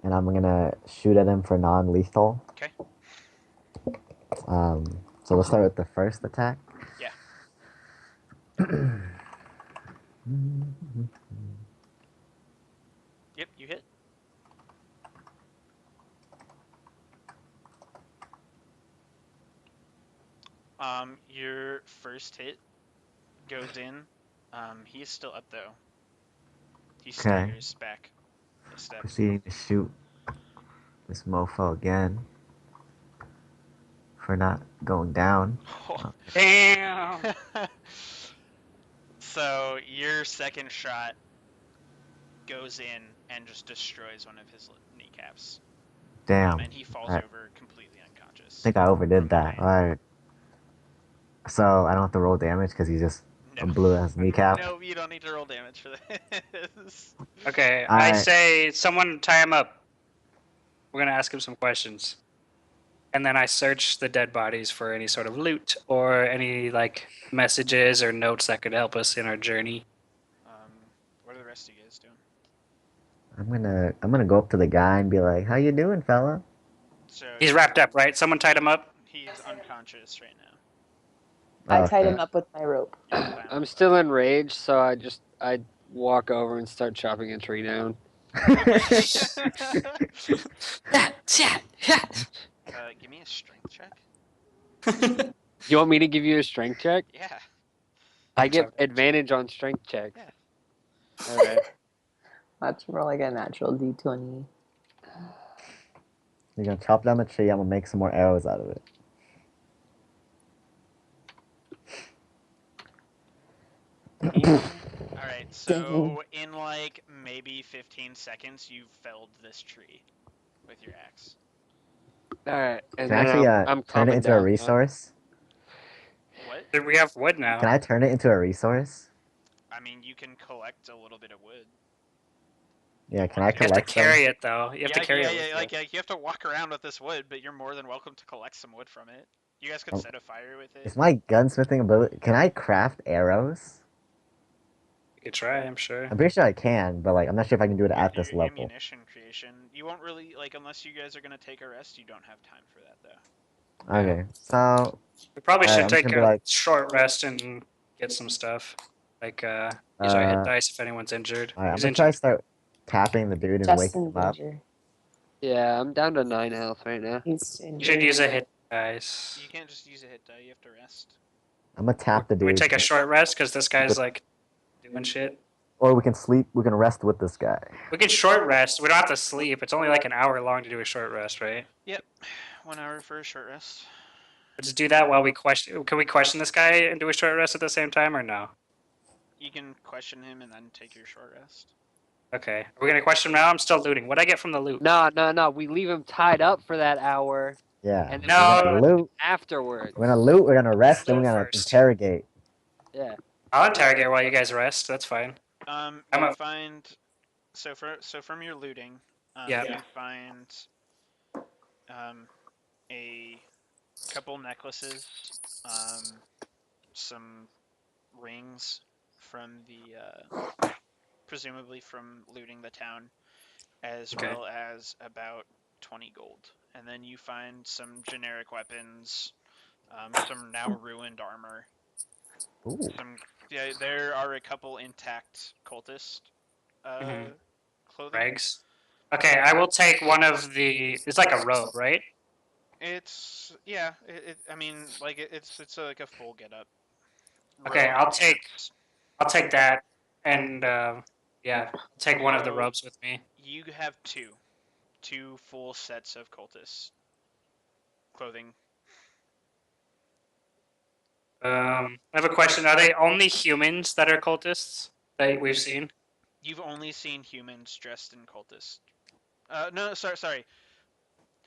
and I'm gonna shoot at him for non-lethal. Okay. So we'll start with the first attack. Yeah. Yep, you hit. Your first hit goes in. He's still up though. He Okay, staggers back a step. proceeding to shoot this mofo again for not going down. Damn. So your second shot goes in and just destroys one of his kneecaps. Damn. And he falls Alright, over completely unconscious I think I from overdid the that. pain. Alright. So I don't have to roll damage because he just No. blew his kneecap. No, you don't need to roll damage for this. Okay, I Alright. say someone tie him up. We're gonna ask him some questions, and then I search the dead bodies for any sort of loot or any like messages or notes that could help us in our journey. What are the rest of you guys doing? I'm gonna go up to the guy and be like, "How you doing, fella?" So He's wrapped up, right? Someone tied him up. he's unconscious right now. I tied Okay. him up with my rope. Yeah, tie him I'm up. still enraged, so I walk over and start chopping a tree down. Okay. Give me a strength check. You want me to give you a strength check? Yeah. I get advantage on strength checks. Yeah. All right. That's more like a natural D20. You're gonna chop down the tree. I'm gonna make some more arrows out of it. All right. So in like maybe 15 seconds, you've felled this tree with your axe. All right. And Can I then actually I'm turn it calming into a down. resource? What? We have wood Can now. I turn it into a resource? I mean, you can collect a little bit of wood. Yeah, can I You have to collect some? carry it though. You have to carry yeah, it. yeah, with like you. you have to walk around with this wood, but you're more than welcome to collect some wood from it. You guys could Oh, set a fire with it. is my gunsmithing ability? Can I craft arrows? You could try, I'm sure. I'm pretty sure I can, but like I'm not sure if I can do it at Your this level. ammunition creation. You won't really like unless you guys are gonna take a rest. You don't have time for that though. Okay, so We probably alright, should I'm just take gonna be a like, short rest and get some stuff. Like use our hit dice if anyone's injured. alright, I'm He's gonna try injured. to start tapping the dude and waking Justin's him up. injured. Yeah, I'm down to 9 health right now. He's You should injured. use a hit dice. You can't just use a hit die. You have to rest. I'm gonna tap the Can we dude, take a short rest because this guy's like doing shit? or we can sleep. We can rest with this guy. We can short rest. We don't have to sleep. It's only like an hour long to do a short rest, right? Yep, 1 hour for a short rest. Let's do that while we question. Can we question this guy and do a short rest at the same time or no? You can question him and then take your short rest. Okay. Are we gonna question him now? I'm still looting. What I get from the loot? No. We leave him tied up for that hour, Yeah. and then No. We're gonna loot. afterwards. We're gonna loot. We're gonna rest. Then Loot we're gonna first. interrogate. Yeah. I'll interrogate while you guys rest. That's fine. You find so from your looting, Yeah. you find a couple necklaces, some rings from the presumably from looting the town, as Okay. well as about 20 gold. And then you find some generic weapons, some now ruined armor. Ooh. Yeah, there are a couple intact cultist clothing. Rags. Okay, I will take one of the. It's like a robe, right? It's yeah. I mean, like it's like a full get up. Okay, I'll take that, and yeah, I'll take one of the robes with me. You have two full sets of cultist clothing. I have a question. Are they only humans that are cultists that we've seen? You've only seen humans dressed in cultist. No, sorry.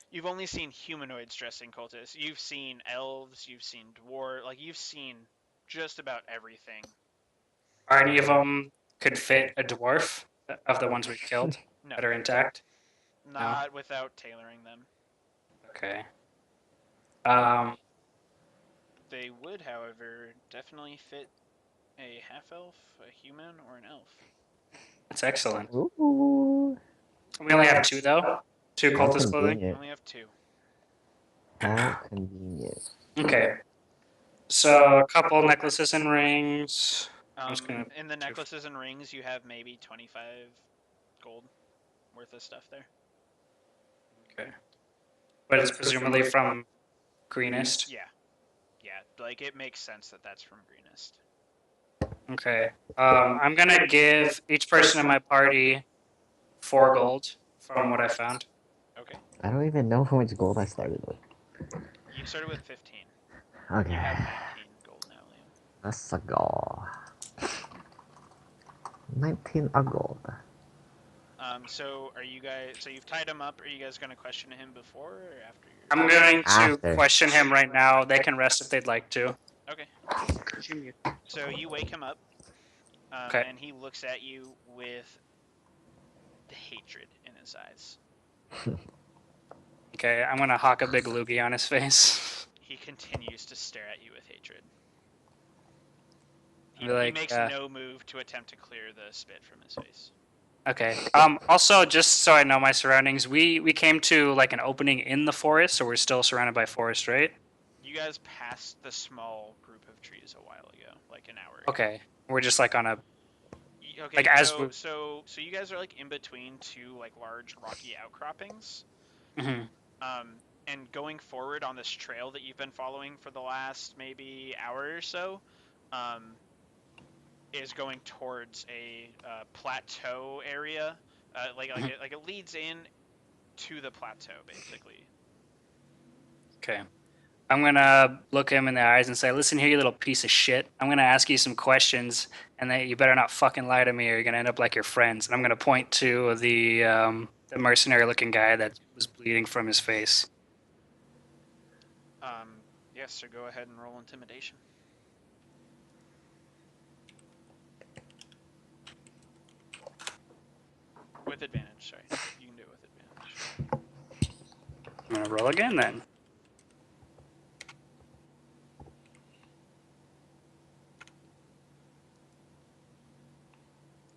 You've only seen humanoids dressed in cultists. You've seen elves. You've seen dwarf. Like you've seen just about everything. Are any of them could fit a dwarf of the ones we killed No, that are intact? not without tailoring them. Okay. They would, however, definitely fit a half elf, a human, or an elf. That's excellent. Ooh. We We only have 2 though. 2 How cultist clothing. We convenient. only have 2. How convenient. Okay. So a couple necklaces and rings. I'm just gonna. In the necklaces and rings, you have maybe 25 gold worth of stuff there. Okay. But it's presumably from Greenest. Yeah. Yeah, like it makes sense that that's from Greenest. Okay. I'm gonna give each person in my party 4 gold from what I found. Okay. I don't even know how much gold I started with. You started with 15. Okay. You have 19 gold now, Liam. Let's go. 19 a gold. So are you guys? So you've tied him up. Are you guys going to question him before or after? I'm going to After. question him right now. They can rest if they'd like to. Okay. So you wake him up, Okay. and he looks at you with hatred in his eyes. Okay, I'm gonna hawk a big loogie on his face. He continues to stare at you with hatred. He Like, makes no move to attempt to clear the spit from his face. Okay. Also, just so I know my surroundings, we came to like an opening in the forest, so we're still surrounded by forest, right? You guys passed the small group of trees a while ago, like an hour ago. Okay. We're just like on a. Okay, Like, as so you guys are like in between 2 like large rocky outcroppings. Mhm. And going forward on this trail that you've been following for the last maybe hour or so, is going towards a plateau area. Like it leads in to the plateau basically. Okay. I'm gonna look him in the eyes and say, "Listen here, you little piece of shit. I'm gonna ask you some questions, and you better not fucking lie to me, or you're gonna end up like your friends." And I'm gonna point to the mercenary-looking guy that was bleeding from his face. Yes, so go ahead and roll intimidation. With advantage, sorry. You can do it with advantage. I'm gonna roll again then.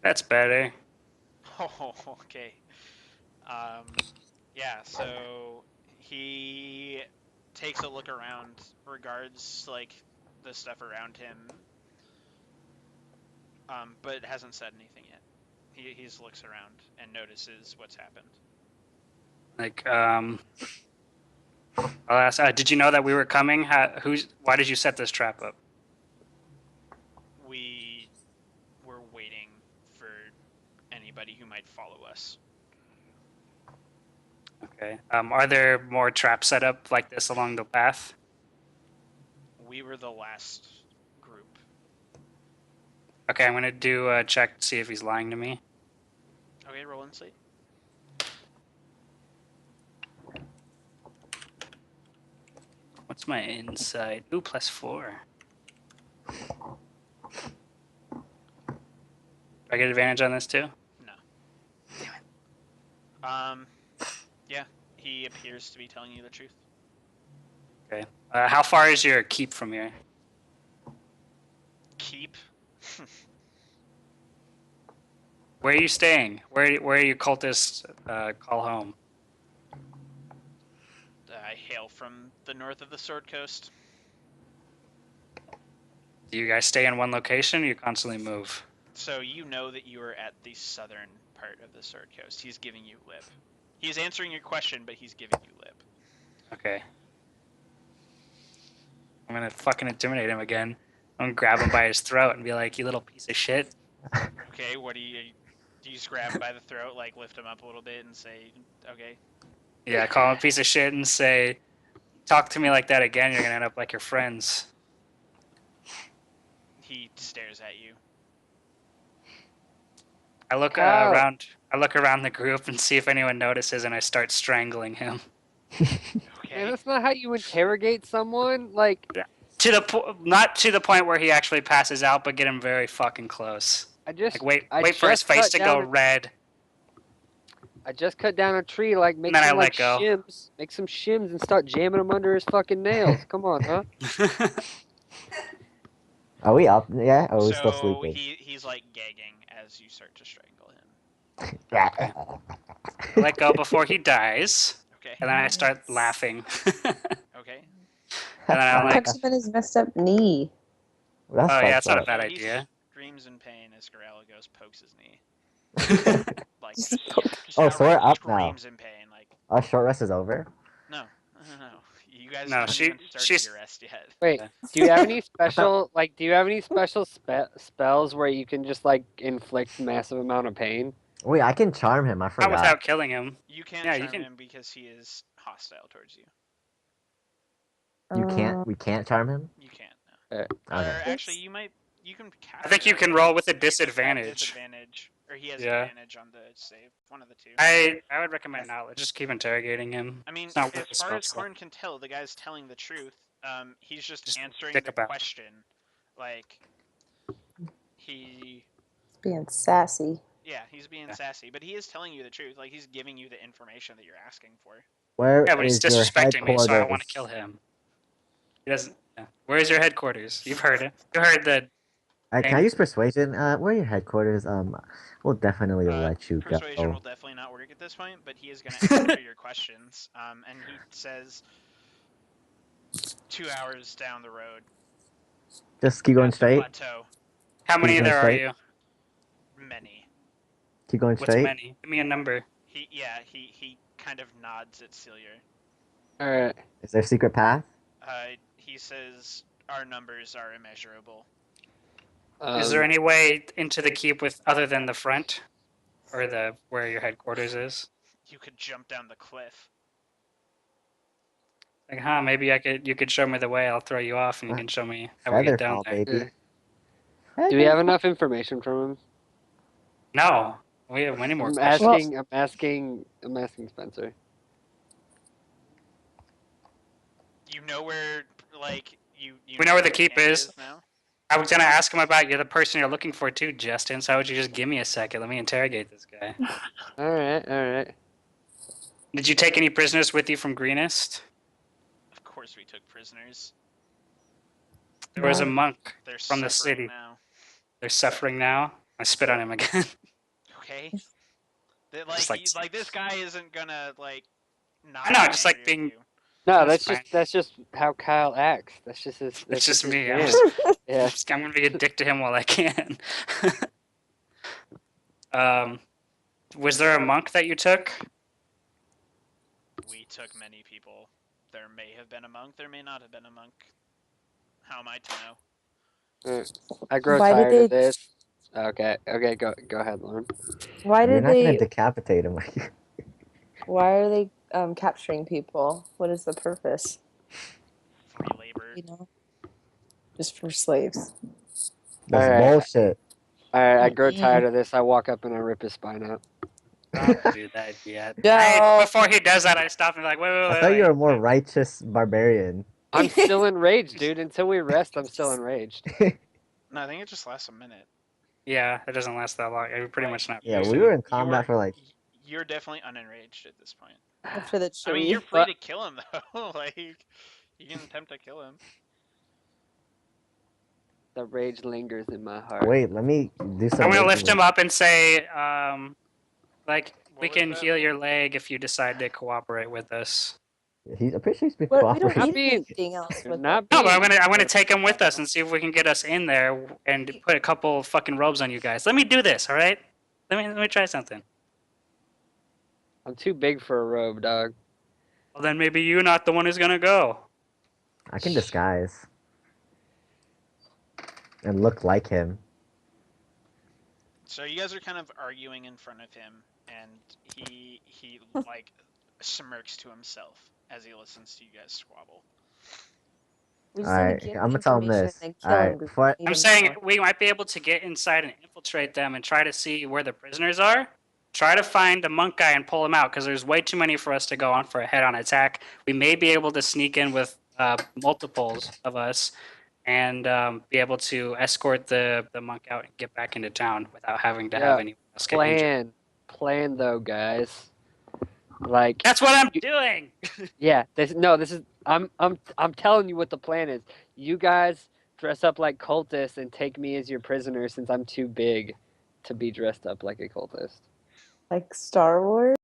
That's better. Oh, okay. Yeah, so he takes a look around, regards like the stuff around him, but hasn't said anything yet. He just looks around and notices what's happened. Like, I'll ask. Did you know that we were coming? Why did you set this trap up? We were waiting for anybody who might follow us. Okay. Are there more traps set up like this along the path? We were the last group. Okay, I'm gonna do a check to see if he's lying to me. Okay, roll insight. What's my insight? Ooh, +4. Do I get advantage on this too? No. Yeah, he appears to be telling you the truth. Okay. How far is your keep from here? Keep. Where are you staying? Where are you cultists call home? I hail from the north of the Sword Coast. Do you guys stay in one location or you constantly move? So you know that you are at the southern part of the Sword Coast. He's giving you lip. He's answering your question, but he's giving you lip. Okay. I'm gonna fucking intimidate him again. I'm gonna grab him by his throat and be like, "You little piece of shit." Okay, what do you just grab him by the throat, like lift him up a little bit and say, okay? Yeah, call him a piece of shit and say, "Talk to me like that again, you're gonna end up like your friends." He stares at you. I look around. I look around the group and see if anyone notices, and I start strangling him. Okay. Man, that's not how you interrogate someone. Like, Not to the point where he actually passes out, but get him very fucking close. Like wait for his face to go red. I just cut down a tree. Like, make Then I some like let go. shims, make some shims, and start jamming them under his fucking nails. Come on, huh? Are we up? Yeah? Or are we still So sleeping? he's like gagging as you start to strangle him. Okay. I let go before he dies, Okay. and then I start laughing. And Okay. then I'm like, Punch him in his messed up knee. That's oh yeah, fucked it's not a up. bad He idea. screams in pain as Gorilla goes pokes his knee. Like Just just, poke. just Oh, so outright we're up now. screams in pain. Like Our short rest is over. no. You guys No, haven't even started she's your rest yet. Wait, Yeah. do you have any I thought- special like? Do you have any special spells where you can just like inflict massive amount of pain? Wait, I can charm him. I not forgot. without killing him. You can't Yeah, you charm can- him because he is hostile towards you. You can't. We can't charm him. You can't. No. Okay. Or Okay. actually, you might. You can cast. I think it, you can think. roll with a You just have disadvantage. disadvantage, or he has Yeah. advantage on the save. One of the two. I would recommend not. Just keep interrogating him. I mean, It's not worth as the far spell as slot. Horn can tell, the guy's telling the truth. He's just answering dick the about. question. Like, he. Being sassy. Yeah, he's being sassy, but he is telling you the truth. Like, he's giving you the information that you're asking for. Where Yeah, but he's is your disrespecting me, so I want to headquarters? kill him. He doesn't. Yeah. Where's your headquarters? You've heard it. You heard the. Can I use persuasion? Where are your headquarters? We'll definitely let you Persuasion will go. definitely not work at this point, but he is going to answer your questions. And he says 2 hours down the road. Just keep going at the straight. Plateau. How many going there are straight? you? Many. Keep going What's straight. many? Give me a number. He kind of nods at Celia. All right. Is there a secret path? He says our numbers are immeasurable. Is there any way into the keep with other than the front, or the where your headquarters is? You could jump down the cliff. Like, maybe I could. You could show me the way. I'll throw you off, and you can show me how we get down Featherfall, there. baby. Do we have enough information from him? No, we have many more I'm questions. asking Spencer. You know where, like, you We know where the keep camp is. now? I was gonna ask him about you're the person you're looking for too, Justin. So how would you just give me a second? Let me interrogate this guy. All right. Did you take any prisoners with you from Greenest? Of course we took prisoners. There was a monk They're from the suffering city. now. They're suffering now. I spit on him again. Okay? Just like- This guy isn't gonna, like, not I know, be just like angry with being- you. No, That's that's just how Kyle acts. That's just his. It's just his me. jam. Yeah. I'm gonna be a dick to him while I can. Was there a monk that you took? We took many people. There may have been a monk, there may not have been a monk. How am I to know? I grow Why did tired of they- this. Okay, go ahead, Lauren. Why You're did not gonna they? decapitate him. Why are they capturing people? What is the purpose? Free labor. You know, just for slaves. That's Alright. bullshit. Alright, I grow Mm-mm. tired of this. I walk up and I rip his spine out. Don't do that yet. No. Before he does that, I stop and be like, wait. I thought you were a more righteous barbarian. I'm still enraged, dude. Until we rest, I'm still enraged. No, I think it just lasts a minute. Yeah, it doesn't last that long. You're pretty much not. Yeah, using we were in You're- combat for like. You're definitely unenraged at this point. After the I mean, chili. you're free to kill him though. Like, you can attempt to kill him. The rage lingers in my heart. Wait, let me do some. I'm gonna raging lift him work. up and say, like, What we was can that? heal your leg if you decide to cooperate with us. I'm pretty sure he's been What, we don't cooperating. Not need being- anything else with Not it. No, but being- I'm gonna take him with us and see if we can get us in there and put a couple fucking robes on you guys. Let me do this, all right? Let me try something. I'm too big for a robe, dog. Well, then maybe you're not the one who's gonna go. I can disguise and look like him. So you guys are kind of arguing in front of him, and he like smirks to himself as he listens to you guys squabble. We just All need right, to get I'm gonna tell him information this. and kill All him right, before before we I'm need him saying more. we might be able to get inside and infiltrate them and try to see where the prisoners are. Try to find the monk guy and pull him out because there's way too many for us to go on for a head-on attack. We may be able to sneak in with multiples of us and be able to escort the monk out and get back into town without having to have Yeah, anyone else get injured. Plan though, guys. Like, That's what I'm doing. yeah, this is I'm telling you what the plan is. You guys dress up like cultists and take me as your prisoner since I'm too big to be dressed up like a cultist. Like Star Wars?